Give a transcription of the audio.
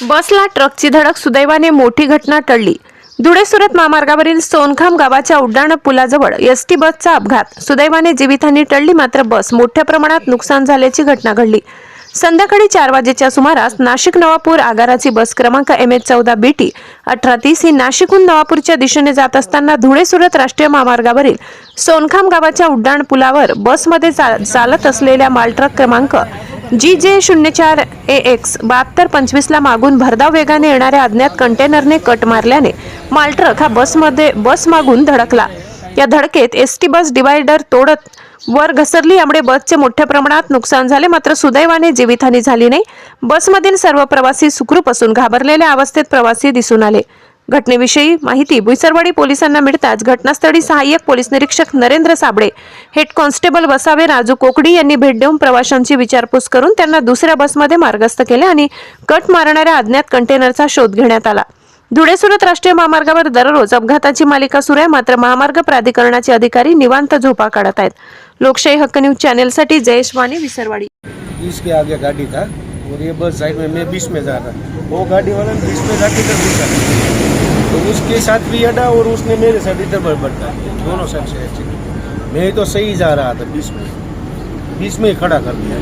बसला ट्रकची धडक, सुदैवाने मोठी घटना टळली. धुळे सुरत महामार्गावरील सोनखाम गावाच्या उड्डाण पुलाजवळ एसटी बसचा अपघात. सुदैवाने जीवितहानी टळली, मात्र बस मोठ्या प्रमाणात नुकसान झाल्याची घटना घडली. संध्याकाळी 4 वाजेच्या सुमारास नाशिक नवापूर आगाराची बस क्रमांक MH14 BT 1830 ही नाशिकहून नवापूरच्या दिशेने जात असताना धुळे सुरत राष्ट्रीय महामार्गावरील सोनखाम गावाच्या उड्डाण पुलावर बसमध्ये चालत असलेल्या मालट्रक क्रमांक GJ04 AX 7225 ला मागून भरधाव वेगाने येणाऱ्या अज्ञात कंटेनरने कट मारल्याने मालट्रक हा बस मागून धडकला. या धडकेत एसटी बस डिवायडर तोडत वर घसरली, यामुळे बसचे मोठ्या प्रमाणात नुकसान झाले, मात्र सुदैवाने जीवितहानी झाली नाही. बसमधील सर्व प्रवासी सुखरूप असून घाबरलेल्या अवस्थेत प्रवासी दिसून आले. घटनेविषयी माहिती बुईसरवाडी पोलिसांना मिळताच घटनास्थळी सहाय्यक पोलीस निरीक्षक नरेंद्र साबळे, हेड कॉन्स्टेबल वसावे राजू कोकडी यांनी भेट देऊन प्रवाशांची विचारपूस करून त्यांना दुसऱ्या बसमध्ये मार्गस्थ केले आणि कट मारणाऱ्या अज्ञात कंटेनरचा शोध घेण्यात आला. धुळे सुरत राष्ट्रीय महामार्गावर दररोज अपघाताची मालिका सुरू आहे, मात्र महामार्ग प्राधिकरणाचे अधिकारी निवांत झोपा काढत आहेत. लोकशाही हक्क न्यूज चॅनलसाठी जयेश वाणी, विसरवाडी. इसके आगे गाड़ी था और ये बस साइड में, मैं 20 में जा रहा, वो गाड़ी वाला 20 में जाके इधर घुसा, तो उसके साथ भी अड़ा और उसने मेरे साथ इधर बढ़ता है, दोनों साइड से ऐसे। मैं तो सही जा रहा था 20 में ही खड़ा कर दिया।